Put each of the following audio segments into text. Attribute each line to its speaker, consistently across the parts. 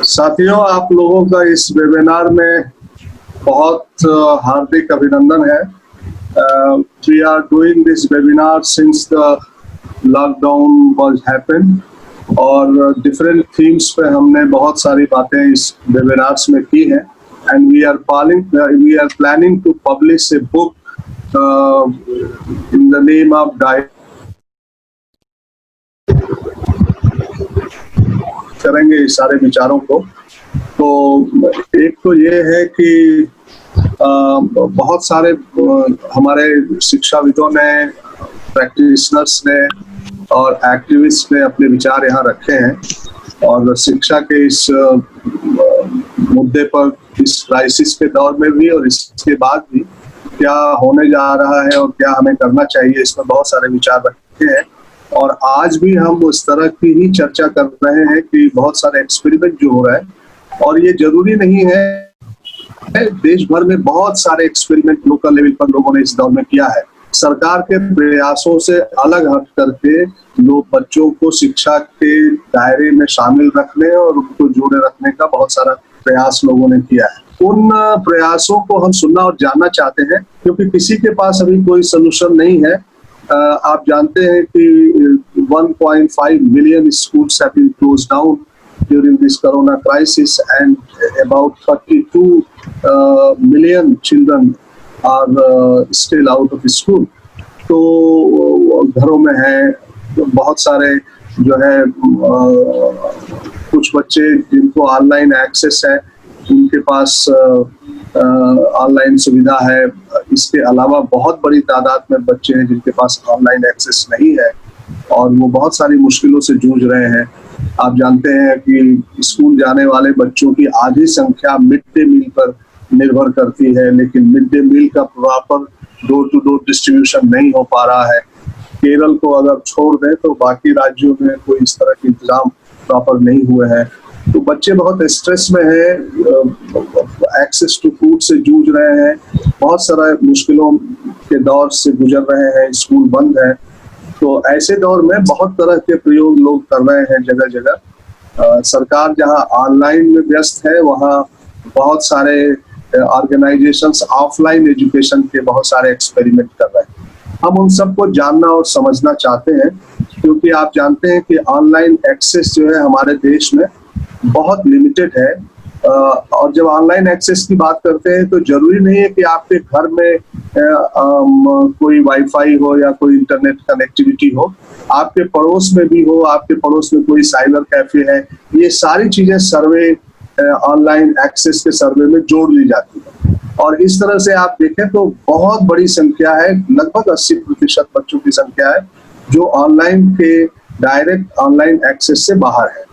Speaker 1: साथियों, आप लोगों का इस वेबिनार में बहुत हार्दिक अभिनंदन है। We are doing this webinar since the lockdown was happened और डिफरेंट थीम्स पे हमने बहुत सारी बातें इस वेबिनार्स में की हैं and we are planning to publish a book in the name of करेंगे इस सारे विचारों को। तो एक तो ये है कि बहुत सारे हमारे शिक्षाविदों ने, प्रैक्टिशनर्स ने और एक्टिविस्ट ने अपने विचार यहाँ रखे हैं और शिक्षा के इस मुद्दे पर इस क्राइसिस के दौर में भी और इसके बाद भी क्या होने जा रहा है और क्या हमें करना चाहिए, इसमें बहुत सारे विचार रखे हैं। और आज भी हम उस तरह की ही चर्चा कर रहे हैं कि बहुत सारे एक्सपेरिमेंट जो हो रहे हैं और ये जरूरी नहीं है, देश भर में बहुत सारे एक्सपेरिमेंट लोकल लेवल पर लोगों ने इस दौर में किया है। सरकार के प्रयासों से अलग हट करके लोग बच्चों को शिक्षा के दायरे में शामिल रखने और उनको जोड़े रखने का बहुत सारा प्रयास लोगों ने किया है। उन प्रयासों को हम सुनना और जानना चाहते हैं क्योंकि किसी के पास अभी कोई सोल्यूशन नहीं है। आप जानते हैं कि 1.5 million schools have been closed down during this corona crisis and about 32 million children are still out of school. तो घरों में है बहुत सारे जो है कुछ बच्चे जिनको ऑनलाइन एक्सेस है, उनके पास ऑनलाइन सुविधा है। इसके अलावा बहुत बड़ी तादाद में बच्चे हैं जिनके पास ऑनलाइन एक्सेस नहीं है और वो बहुत सारी मुश्किलों से जूझ रहे हैं। आप जानते हैं कि स्कूल जाने वाले बच्चों की आधी संख्या मिड डे मील पर निर्भर करती है, लेकिन मिड डे मील का proper door to door distribution नहीं हो पा रहा है। केरल को अगर छोड़ दें तो बाकी राज्यों में कोई इस तरह के इंतजाम प्रॉपर नहीं हुए हैं। तो बच्चे बहुत स्ट्रेस में हैं, एक्सेस टू फूड से जूझ रहे हैं, बहुत सारा मुश्किलों के दौर से गुजर रहे हैं, स्कूल बंद है। तो ऐसे दौर में बहुत तरह के प्रयोग लोग कर रहे हैं जगह जगह। सरकार जहां ऑनलाइन में व्यस्त है वहां बहुत सारे ऑर्गेनाइजेशंस ऑफलाइन एजुकेशन के बहुत सारे एक्सपेरिमेंट कर रहे हैं। हम उन सबको जानना और समझना चाहते हैं क्योंकि आप जानते हैं कि ऑनलाइन एक्सेस जो है हमारे देश में बहुत लिमिटेड है। और जब ऑनलाइन एक्सेस की बात करते हैं तो जरूरी नहीं है कि आपके घर में कोई वाईफाई हो या कोई इंटरनेट कनेक्टिविटी हो, आपके पड़ोस में भी हो, आपके पड़ोस में कोई साइबर कैफे है। ये सारी चीजें सर्वे ऑनलाइन एक्सेस के सर्वे में जोड़ ली जाती है और इस तरह से आप देखें तो बहुत बड़ी संख्या है, लगभग 80% बच्चों की संख्या है जो ऑनलाइन के डायरेक्ट ऑनलाइन एक्सेस से बाहर है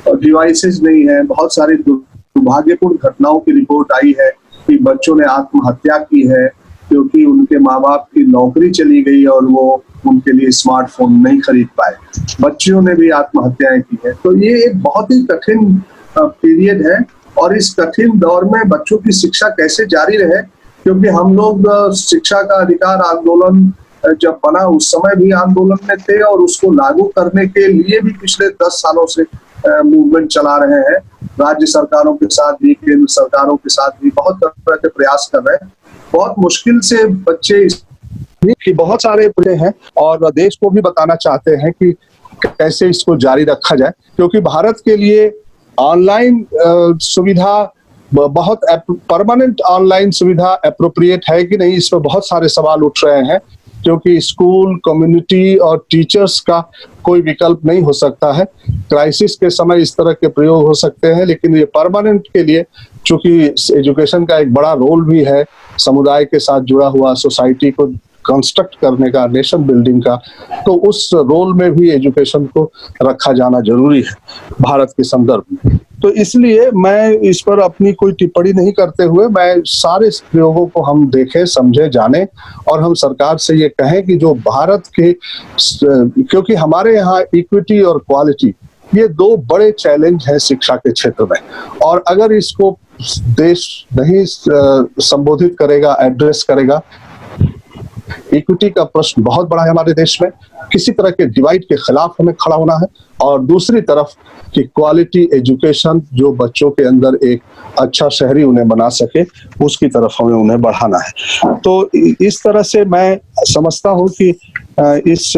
Speaker 1: और डिवाइसेस नहीं है। बहुत सारी दुर्भाग्यपूर्ण घटनाओं की रिपोर्ट आई है कि बच्चों ने आत्महत्या की है क्योंकि उनके माँ बाप की नौकरी चली गई और वो उनके लिए स्मार्टफोन नहीं खरीद पाए। बच्चियों ने भी आत्महत्याएं की है। तो ये एक बहुत ही कठिन पीरियड है और इस कठिन दौर में बच्चों की शिक्षा कैसे जारी रहे, क्योंकि हम लोग शिक्षा का अधिकार आंदोलन जब बना उस समय भी आंदोलन में थे और उसको लागू करने के लिए भी पिछले 10 सालों से मूवमेंट चला रहे हैं। राज्य सरकारों के साथ भी, केंद्र सरकारों के साथ भी बहुत तरह के प्रयास कर रहे हैं। बहुत मुश्किल से बच्चे की बहुत सारे हैं और देश को भी बताना चाहते हैं कि कैसे इसको जारी रखा जाए, क्योंकि भारत के लिए ऑनलाइन सुविधा बहुत परमानेंट ऑनलाइन सुविधा अप्रोप्रिएट है कि नहीं, इस पर बहुत सारे सवाल उठ रहे हैं क्योंकि स्कूल, कम्युनिटी और टीचर्स का कोई विकल्प नहीं हो सकता है। क्राइसिस के समय इस तरह के प्रयोग हो सकते हैं, लेकिन ये परमानेंट के लिए चूंकि एजुकेशन का एक बड़ा रोल भी है समुदाय के साथ जुड़ा हुआ, सोसाइटी को कंस्ट्रक्ट करने का, नेशन बिल्डिंग का, तो उस रोल में भी एजुकेशन को रखा जाना जरूरी है भारत के संदर्भ में। तो इसलिए मैं इस पर अपनी कोई टिप्पणी नहीं करते हुए मैं सारे प्रयोगों को हम देखें, समझे, जाने और हम सरकार से ये कहें कि जो भारत के, क्योंकि हमारे यहाँ इक्विटी और क्वालिटी ये दो बड़े चैलेंज हैं शिक्षा के क्षेत्र में, और अगर इसको देश नहीं संबोधित करेगा, एड्रेस करेगा इक्विटी का प्रश्न बहुत बड़ा है हमारे देश में, किसी तरह के डिवाइड के खिलाफ हमें खड़ा होना है, और दूसरी तरफ कि क्वालिटी एजुकेशन जो बच्चों के अंदर एक अच्छा शहरी उन्हें बना सके, उसकी तरफ हमें उन्हें बढ़ाना है। तो इस तरह से मैं समझता हूँ कि इस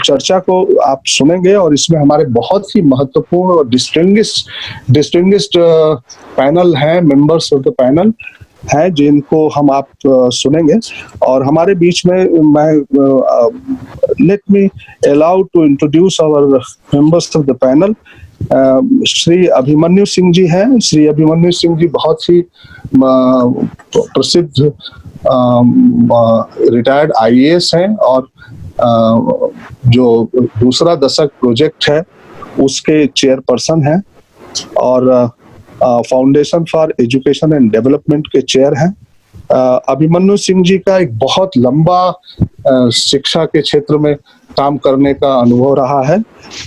Speaker 1: चर्चा को आप सुनेंगे और इसमें हमारे बहुत ही महत्वपूर्ण और डिस्टिंग्विश्ड पैनल हैं, मेंबर्स ऑफ द पैनल हैं, जिनको हम आप सुनेंगे। और हमारे बीच में मैं let me allow to introduce our members of the panel. Shri Abhimanyu Singh ji हैं। श्री अभिमन्यु सिंह जी बहुत ही प्रसिद्ध रिटायर्ड आईएएस हैं और जो दूसरा दशक प्रोजेक्ट है उसके चेयरपर्सन हैं और foundation for education and development के चेयर हैं। अभिमन्यु सिंह जी का एक बहुत लंबा शिक्षा के क्षेत्र में काम करने का अनुभव रहा है।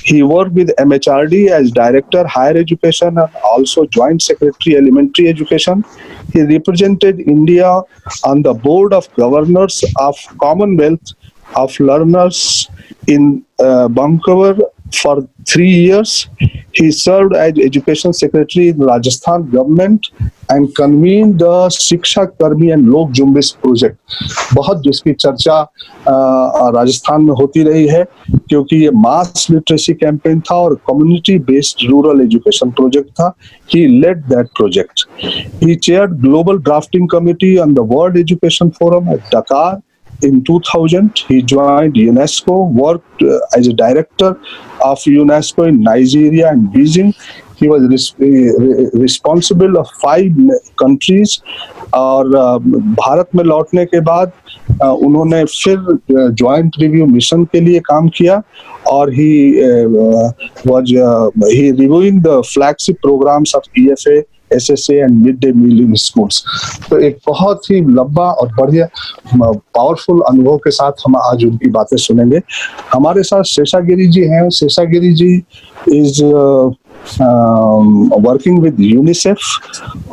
Speaker 1: He worked with MHRD as Director Higher Education and also Joint Secretary Elementary Education. He represented India on the Board of Governors of Commonwealth of Learners in Vancouver for 3 years. He served as Education Secretary in Rajasthan government and convened the शिक्षा कर्मी and लोक जुम्बिश project. बहुत जिसकी चर्चा राजस्थान में होती रही है क्योंकि ये मास लिटरेसी कैंपेन था और community based rural education project था। He led that project. He chaired Global Drafting Committee on the World Education Forum at Dakar. In 2000, he joined UNESCO, worked as a director of UNESCO in Nigeria and Beijing. He was responsible of 5 countries और भारत में लौटने के बाद उन्होंने फिर joint review mission के लिए काम किया और he reviewing the flagship programs of EFA, SSA and midday meal in schools। तो एक बहुत ही लंबा और बढ़िया पावरफुल अनुभव के साथ हम आज उनकी बातें सुनेंगे। हमारे साथ शेषागिरी जी हैं। Seshagiri ji is working with UNICEF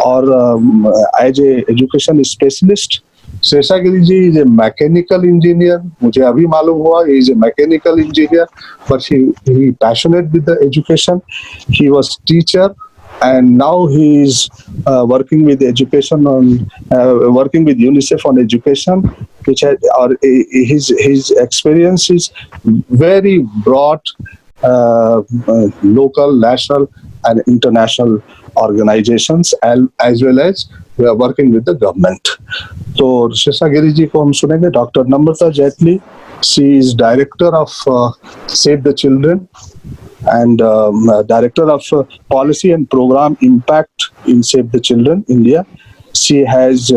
Speaker 1: और as a education specialist. Seshagiri ji is a mechanical engineer. मुझे अभी मालूम हुआ is a mechanical engineer but he passionate with the education. He was teacher and now he is working with education on working with UNICEF on education, which his experience is very broad, local, national and international organizations as well as we are working with the government। तो शेषागिरी जी को हम सुनेंगे। Doctor Namrata Jaitley, she is director of Save the Children and Director of Policy and Program Impact in Save the Children, India. She has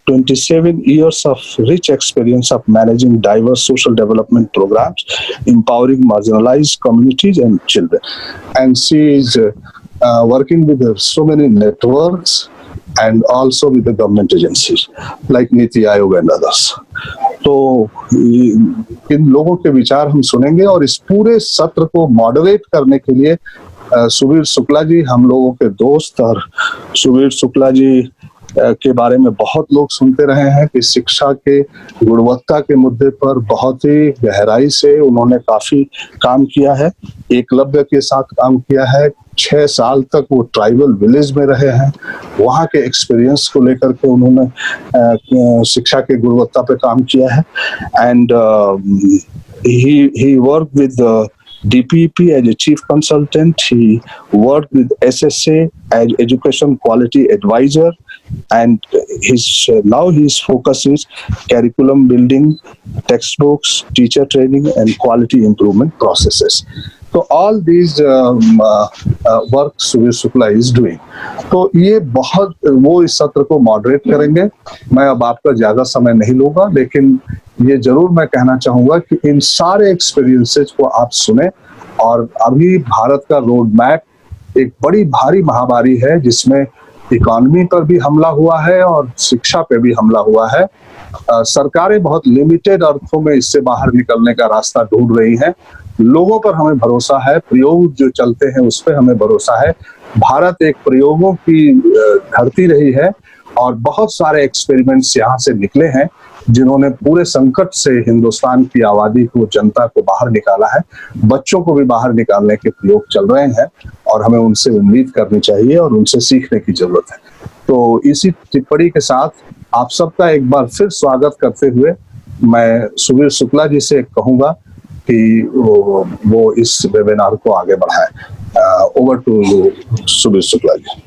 Speaker 1: 27 years of rich experience of managing diverse social development programs, empowering marginalized communities and children. And she is working with so many networks and also with the government agencies like Niti Aayog and others. तो इन लोगों के विचार हम सुनेंगे और इस पूरे सत्र को मॉडरेट करने के लिए सुवीर शुक्ला जी, हम लोगों के दोस्त, और सुवीर शुक्ला जी के बारे में बहुत लोग सुनते रहे हैं कि शिक्षा के गुणवत्ता के मुद्दे पर बहुत ही गहराई से उन्होंने काफी काम किया है। एकलव्य के साथ काम किया है। 6 साल तक वो ट्राइबल विलेज में रहे हैं। वहाँ के एक्सपीरियंस को लेकर के उन्होंने शिक्षा के गुणवत्ता पे काम किया है। And he worked with DPEP as a chief consultant. He worked with SSA as education quality advisor, and now his focus is curriculum building, textbooks, teacher training, and quality improvement processes. So all these work Suvir Shukla is doing। तो ये बहुत वो इस सत्र को moderate करेंगे। मैं अब आपका ज्यादा समय नहीं लूंगा, लेकिन ये जरूर मैं कहना चाहूंगा कि इन सारे एक्सपीरियंसेस को आप सुने। और अभी भारत का रोड मैप एक बड़ी भारी महामारी है जिसमें इकोनॉमी पर भी हमला हुआ है और शिक्षा पे भी हमला हुआ है। सरकारें बहुत लिमिटेड अर्थों में इससे बाहर निकलने का रास्ता ढूंढ रही हैं। लोगों पर हमें भरोसा है, प्रयोग जो चलते हैं उस पर हमें भरोसा है। भारत एक प्रयोगों की धरती रही है और बहुत सारे एक्सपेरिमेंट्स यहाँ से निकले हैं जिन्होंने पूरे संकट से हिंदुस्तान की आबादी को, जनता को बाहर निकाला है, बच्चों को भी बाहर निकालने के प्रयोग चल रहे हैं और हमें उनसे उम्मीद करनी चाहिए और उनसे सीखने की जरूरत है। तो इसी टिप्पणी के साथ आप सबका एक बार फिर स्वागत करते हुए मैं सुबीर शुक्ला जी से कहूंगा कि वो इस वेबिनार को आगे बढ़ाएं। Over to Subir Shukla ji.